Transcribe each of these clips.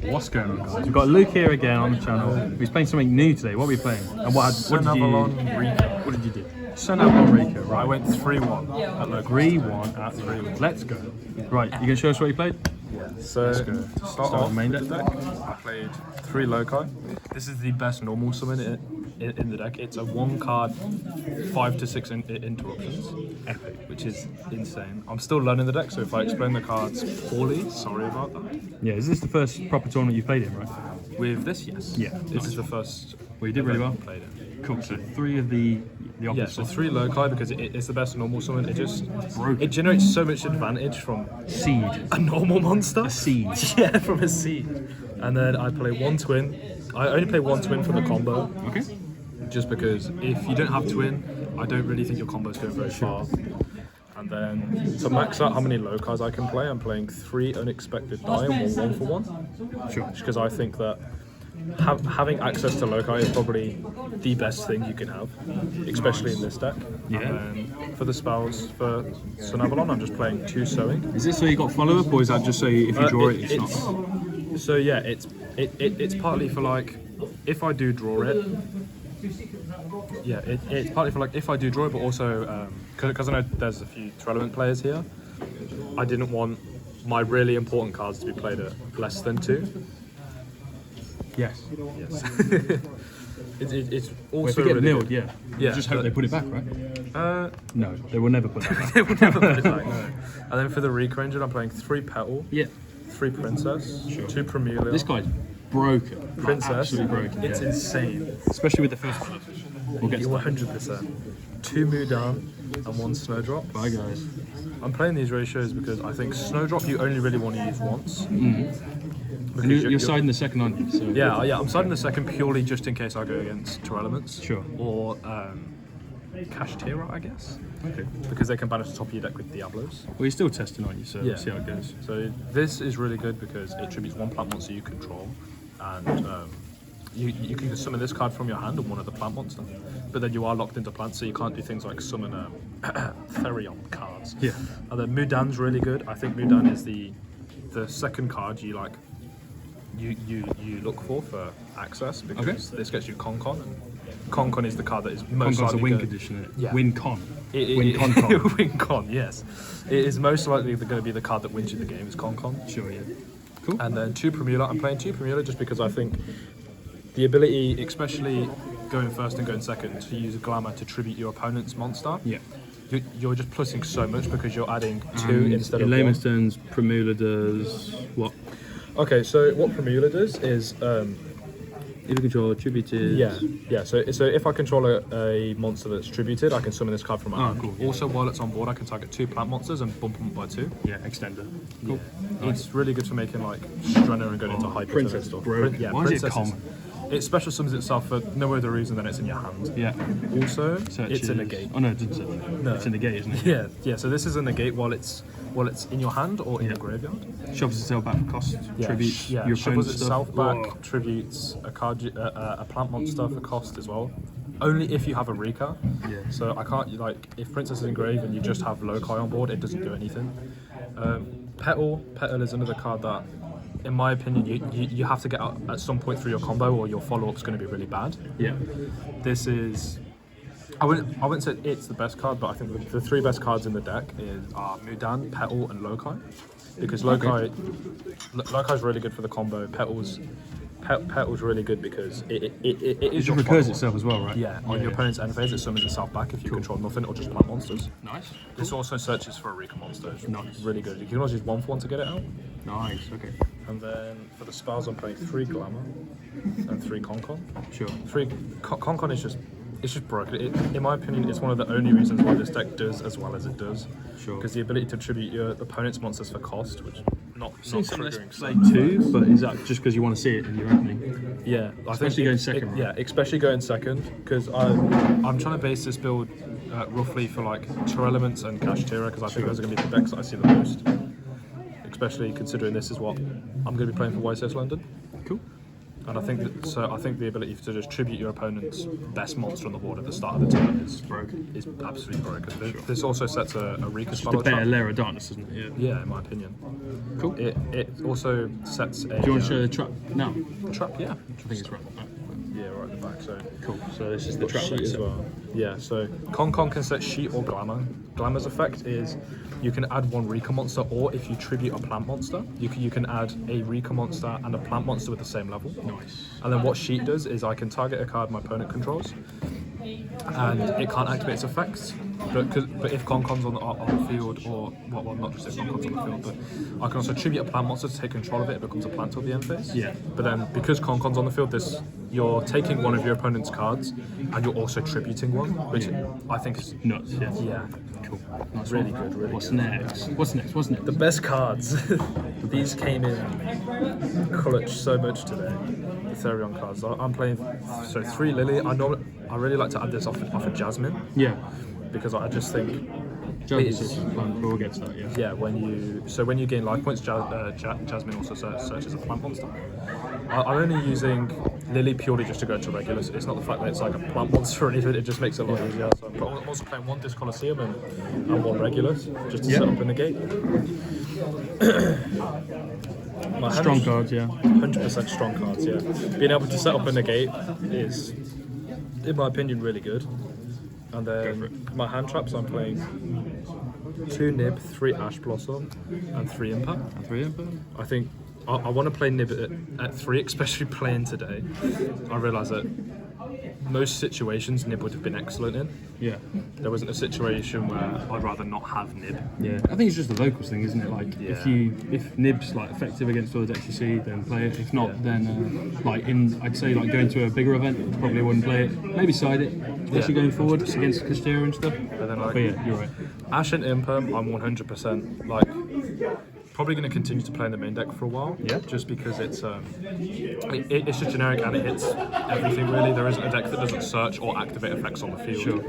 What's going on, guys? We've got Luke here again on the channel. He's playing something new today. What are we playing? And what did you do? Sunavalon Rikka, right? I went 3-1 at local. 3-1 at 3-1. Let's go. Right, you gonna show us what you played? Yeah. So to start off main with the deck. deck, I played 3 loci. This is the best normal summon in the deck. It's a 1 card, 5 to 6 interruptions. Epic, which is insane. I'm still learning the deck, so if I explain the cards poorly, sorry about that. Yeah, is this the first proper tournament you played in, right? With this, yes. Yeah. This is the first. Well, you did really well. Played it. Cool. So 3 of the Yeah, opposite. so 3 loci because it's the best normal summon. It just Broken. it generates so much advantage from Seed. a normal monster. A seed. Yeah, from a seed. And then I play 1 twin. I only play 1 twin for the combo. Okay. Just because if you don't have twin, I don't really think your combo's going very far. And then to max out how many locals I can play, I'm playing 3 unexpected die and 1 for 1. Sure. Because I think that having access to loci is probably the best thing you can have, especially in this deck. Yeah. And then for the spells for Sunavalon, I'm just playing 2 sowing. Is this so you got follow up, or is that just so if you draw it's not? So yeah, it's partly for like if I do draw it. Yeah, it's partly for like if I do draw it, but also because I know there's a few Trelament players here. I didn't want my really important cards to be played at less than 2. Yes. Yes. it's also Well, if we get really milled, good. yeah. Just hope they put it back, right? No, they will never put that back. They would never put it back. No. And then for the Rikka engine, I'm playing 3 Petal, Yeah. 3 Princess, 2 Primelia. This guy's broken. Princess, Absolutely broken. it's yeah. insane. Especially with the first one. We'll get to that. 100%. 2 Mudan and 1 Snowdrop. Bye, guys. I'm playing these ratios because I think Snowdrop you only really want to use once. And you're siding the second, aren't you? So Yeah, I'm siding the second purely just in case I go against 2 elements. Sure. Or Kashtira, I guess. Okay. Because they can banish the top of your deck with Diablos. Well, you're still testing, aren't you? So Yeah. we'll see how it goes. So this is really good because it tributes 1 plant monster you control, and you can summon this card from your hand and 1 other plant monster. But then you are locked into plants, so you can't do things like summon Therion cards. Yeah. And then Mudan's really good. I think Mudan is the second card you like. You look for access because this gets you Concon, and Concon is the card that is most Concon's a likely win going- condition, isn't it? Yeah. Win con. Win Con. Win Con, yes. It is most likely going to be the card that wins you the game is Concon. Sure, yeah. Cool. And then 2 Primula. I'm playing 2 Primula just because I think the ability, especially going first and going second, to use Glamour to tribute your opponent's monster. Yeah. You're just plussing so much because you're adding 2 instead in of 1. layman's terms, Primula does what? Okay, so what Primula does is If you control tributed. yeah. So if I control a monster that's tributed, I can summon this card from my hand. Cool, yeah. Also, while it's on board, I can target 2 plant monsters and bump them up by 2. Yeah, extender. Cool. It's really good for making like Strenner and going into hyper Princess and stuff. broken. Yeah, Why is it Princess common? It special summons itself for no other reason than it's in your hand. Yeah. Also, Searches. it's a negate. Oh no, it doesn't say that. No. It's a negate, isn't it? Yeah. So this is a negate while it's in your hand or in your graveyard. Shoves itself back for cost. Tributes your shovels opponent's itself stuff. back, Whoa. tributes a card, a plant monster for cost as well. Only if you have a Rikka. Yeah. So I can't like if Princess is engraved and you just have Loci on board, it doesn't do anything. Petal is another card that, in my opinion, you have to get out at some point through your combo or your follow up's going to be really bad. Yeah. This is. I wouldn't say it's the best card, but I think the 3 best cards in the deck are Mudan, Petal, and Loci. Because Loci is really good for the combo. Petal's really good because it is your recurs final. itself as well, right? Yeah, on your opponent's end phase, it summons itself back if you control nothing or just plant monsters. Nice. This also searches for a Rikka monster. It's Nice. really good. You can always use 1 for 1 to get it out. Nice. Okay. And then for the spells, I'm playing 3 Glamour and 3 Concon. Sure. 3 Concon is just. It's just broken. In my opinion, it's one of the only reasons why this deck does as well as it does. Sure. Because the ability to tribute your opponent's monsters for cost, which not triggering. Play 2, but is that just because you want to see it in your opening? Yeah, I Especially think going second, right? Yeah, especially going second, because I'm trying to base this build roughly for like 2 elements and Kashtira, because I think those are going to be the decks that I see the most. Especially considering this is what I'm going to be playing for YCS London. Cool. And I think I think the ability to just tribute your opponent's best monster on the board at the start of the turn is absolutely broken. This also sets a Rikka Just a Sunavalon better trap. layer of darkness, isn't it? Yeah. Yeah, in my opinion. Cool. It also sets a. Do you want to show the trap now? trap? Yeah. I think it's right. Yeah, right at the back. So Cool. So this is the trap sheet as well. Yeah. So Con can set sheet or glamour. Glamour's effect is you can add one Rikka monster, or if you tribute a plant monster, you can add a Rikka monster and a plant monster with the same level. Nice. And then what sheet does is I can target a card my opponent controls, and it can't activate its effects. But if Con's on the field, or well, not just if Con's on the field, but I can also tribute a plant monster to take control of it. It becomes a plant till the end phase. Yeah. But then because Con's on the field, you're taking one of your opponent's cards, and you're also tributing one, which I think is Nuts. Yeah. yeah. Cool. Nice Really one. good, really What's good. next? What's next? What's next? The best cards. These came in clutch so much today. The Therion cards. I'm playing 3 Lily. I really like to add this off of Jasmine, Yeah. because I just think Jasmine is fun. We'll get to that. Yeah. yeah, when you gain life points, Jasmine also searches a plant monster. I'm only using Lily purely just to go to regulars. It's not the fact that it's like a plant monster or anything. It just makes it a lot easier. So I'm also playing 1 Disc Colosseum and 1 regulars just to set up in the gate. Strong cards. Yeah. 100% strong cards. Yeah, being able to set up in the gate is, in my opinion, really good. And then my hand traps, I'm playing 2 Nib, 3 Ash Blossom, and 3 Impact. 3 Emperor. I think I want to play Nib at 3, especially playing today. I realise that most situations Nib would have been excellent in. Yeah. There wasn't a situation where I'd rather not have Nib. Yeah. I think it's just the vocals thing, isn't it? Like if Nib's like effective against all the decks you see, then play it. If not, then I'd say like going to a bigger event, probably wouldn't play it. Maybe side it, especially going forward against Kastera and stuff. But then But yeah, you're right. Ash and Imperm, I'm 100% like probably going to continue to play in the main deck for a while. Yeah. Just because it's it's just generic and it hits everything really. There isn't a deck that doesn't search or activate effects on the field. Sure.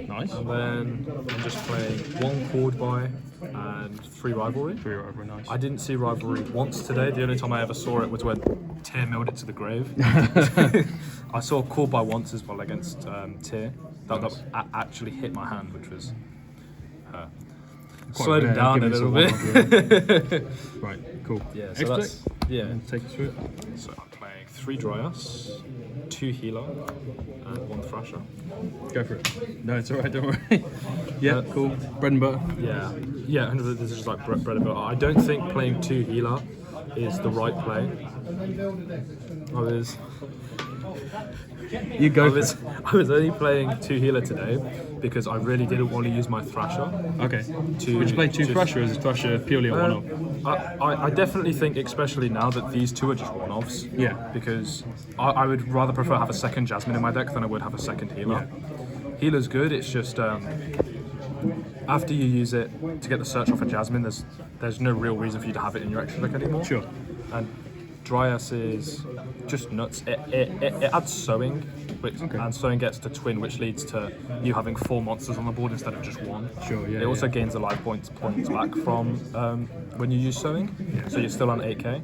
Nice. And then I'm just playing 1 Chord Buy and 3 Rivalry. 3 Rivalry, nice. I didn't see Rivalry once today. The only time I ever saw it was when Tyr milled it to the grave. I saw Chord Buy once as well against Tyr. That actually hit my hand, which was slowed him down a little bit. Right, cool. Yeah, so Extra that's deck? yeah. Take us through it. So I'm playing 3 Dryas, 2 Healer, and 1 Thrasher. Go for it. No, it's alright, don't worry. Yeah, cool. Bread and butter. Yeah, 100%. This is just like bread and butter. I don't think playing 2 Healer is the right play. You go for it. I was only playing 2 Healer today because I really didn't want to use my Thrasher. Okay. Would you play 2 Thrasher, or is Thrasher purely a one-off? I definitely think, especially now that these 2 are just one-offs. Yeah. Because I would rather prefer have a second Jasmine in my deck than I would have a second Healer. Yeah. Healer's good. It's just after you use it to get the search off of Jasmine, there's no real reason for you to have it in your extra deck anymore. Sure. And Dryas is just nuts. It adds sowing, and sowing gets to twin, which leads to you having 4 monsters on the board instead of just 1. Sure, yeah. It also gains the life points back from when you use sowing, so you're still on 8k,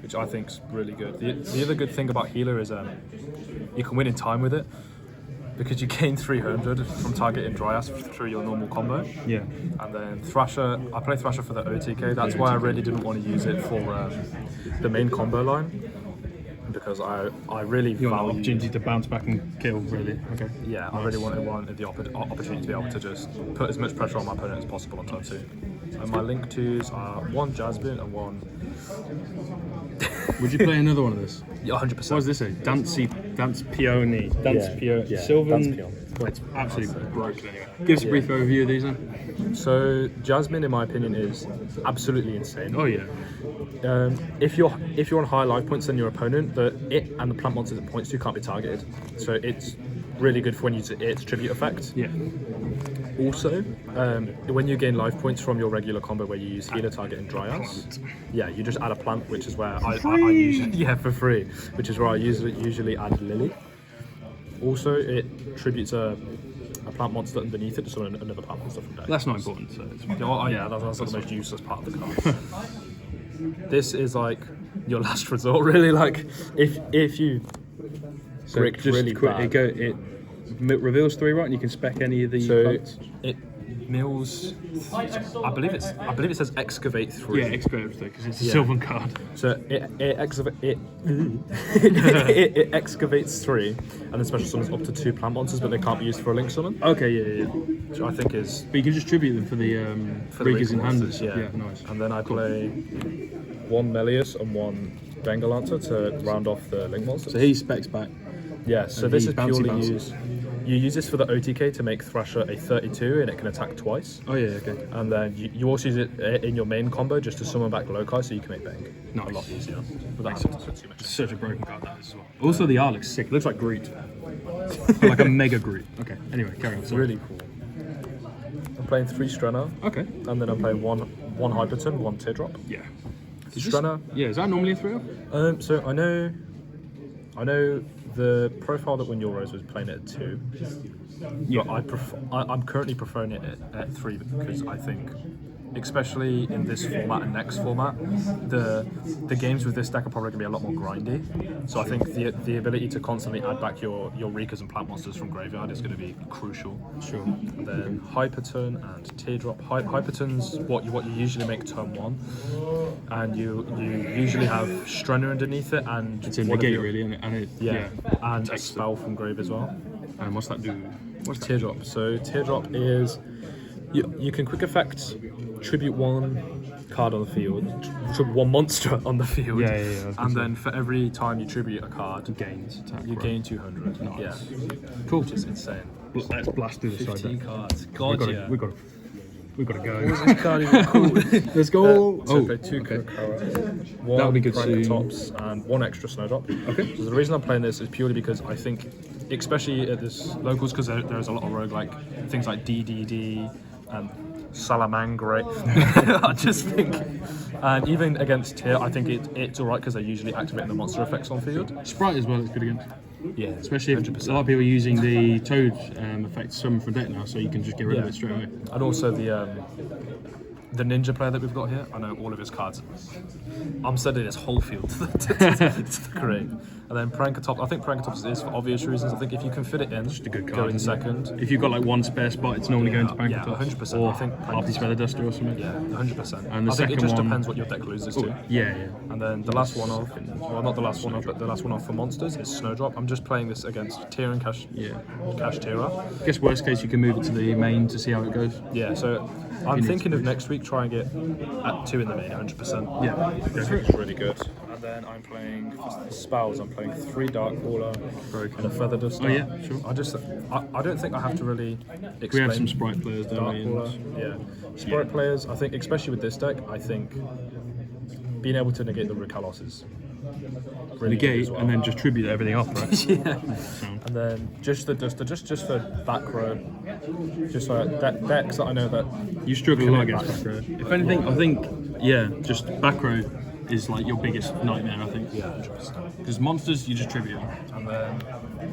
which I think's really good. The other good thing about Healer is you can win in time with it, because you gain 300 from targeting Dryas through your normal combo. Yeah. And then Thrasher, I play Thrasher for the OTK. That's why I really didn't want to use it for the main combo line, because I really You want value the opportunity to bounce back and kill, really. Okay. Yeah, I really wanted the opportunity to be able to just put as much pressure on my opponent as possible on turn 2. And my link 2s are 1 Jasmine and 1. Would you play another one of this? Yeah, 100%. What does this say? Dance Peony. Dance Peony. Sylvan. Dance Well, it's absolutely broken anyway. Give us a brief overview of these then. So Jasmine, in my opinion, is absolutely insane. Oh yeah. If you're on higher life points than your opponent, it and the plant monsters it points to can't be targeted. So it's really good for when you use its tribute effect. Yeah. Also, when you gain life points from your regular combo where you use Healer, Target, and Dryas, yeah, you just add a plant, which is where I usually for free, which is where I usually add Lily. Also, it tributes a plant monster underneath it, so another plant monster from deck. That's not important. So it's Yeah, that's the most useless part of the card. this is like your last resort, really. Like if you bricked just really quick, bad. it reveals 3, right? And you can spec any of the cards. It mills. I believe it says excavate 3. Yeah, excavate 3 because it's a Sylvan card. So it excavates 3, and then special summons up to 2 plant monsters, but they can't be used for a link summon. Okay, yeah. Which I think is. But you can just tribute them for the Riggers and Handers. Yeah, nice. And then I play 1 Melius and 1 Bengal Lancer to round off the link monsters. So he specs back. Yeah, so And this he is bouncy purely bounces. you use this for the OTK to make Thrasher a 32 and it can attack twice. Oh yeah, okay. And then you also use it in your main combo just to summon back Loci so you can make Bang. Nice. A lot easier. Without Makes having to spend too much. It's such a broken card that is as well. Also the art looks sick. It looks like Groot. Like a mega Groot. Okay. Anyway, carry on. It's Sorry. really cool. I'm playing 3 Strenna, Okay. and then I'm playing one Hyperton, 1 Teardrop. Yeah. Strenna. Yeah. Is that normally a 3-up? So I know the profile that when Euros was playing it at 2. Yeah. But I'm currently preferring it at 3 because I think, especially in this format and next format, the games with this deck are probably going to be a lot more grindy. So I think the ability to constantly add back your Rikas and plant monsters from graveyard is going to be crucial. Sure. And then Hyperton and Teardrop. Hyperton's what you usually make turn 1, and you usually have Strenna underneath it, and It's in one of negate your- really, and it and a takes spell from grave as well. And what's that do? What's Teardrop. So Teardrop is you can quick effect tribute 1 card on the field, tribute 1 monster on the field. Yeah. And then for every time you tribute a card, Gains attack. you gain 200. Nice. Yeah, Cool. which is insane. Let's blast through the side 15 deck. cards. God, yeah. We gotta go. This card is cool. Let's go. So play 2 Kukara, 1 That'll be good Tops, and 1 extra Snowdrop. Okay. So the reason I'm playing this is purely because I think, especially at this locals, because there's a lot of roguelike things like DDD and Salamangre. I just think, and even against tier, I think it's alright because they're usually activating the monster effects on field. Sprite as well. It's good against. Yeah, Especially if 100%. a lot of people are using the Toad effect summon from deck now, so you can just get rid of it straight away. And also the ninja player that we've got here, I know all of his cards. I'm sending his whole field to the grave. And then Prankatops, I think Prankatops is for obvious reasons. I think if you can fit it in, Just a good go card. in isn't it? second. If you've got like 1 spare spot, it's normally going to Yeah, Pankatops. 100%. Or I think Harpy Speller Duster or something. Yeah, 100%. And the I think it second just one- depends what your deck loses to. Yeah. And then the last one off, well, not the last one off, but the last one off for monsters is Snowdrop. I'm just playing this against Tier and Cash Tira. I guess worst case you can move it to the main to see how it goes. Yeah, so I'm thinking of next week trying it at 2 in the main, 100%. Yeah. It's really good. And then I'm playing for spells. I'm playing 3 Dark Caller and a Feather Duster. Oh, yeah, sure. I don't think I have to really explain. We have some Sprite players, don't Dark we? Caller. Yeah, Sprite players. I think, especially with this deck, I think being able to negate the Rikalos is really good Negate as well. and then just tribute everything off, right? Yeah. And then just the Duster, just for back row, just for decks that I know that You struggle a lot Connect against back. back row. If anything, I think, just back row is like your biggest nightmare, I think. Yeah, 100%. Because monsters, you just tribute them. And then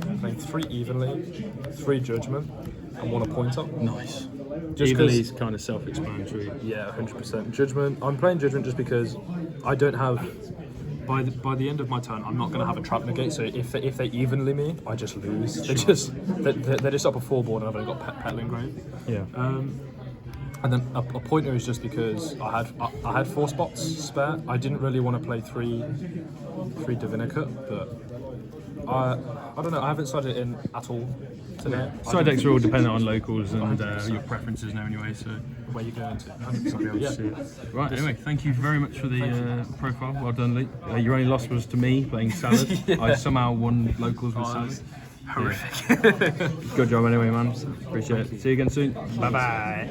I'm playing 3 Evenly, 3 Judgment, and 1 Appointer. Nice. Just Evenly 'cause- is kind of self-explanatory. Yeah, 100%. Judgment. I'm playing Judgment just because I don't have. By the end of my turn, I'm not going to have a trap negate. So if they evenly me, I just lose. They're just up a 4 board and I've only got Petal Grave. Yeah. And then a pointer is just because I had 4 spots spare. I didn't really want to play 3 Divinicate, but I don't know. I haven't started it in at all today. Side decks are all dependent on locals and your preferences now anyway, so Where you going to? I'll be able Yeah. to see it. Right, anyway, thank you very much for the profile. Well done, Lee. Your only loss was to me playing Salad. I somehow won locals with Salad. Horrific. Good job anyway, man. Appreciate it. See you again soon. Bye-bye.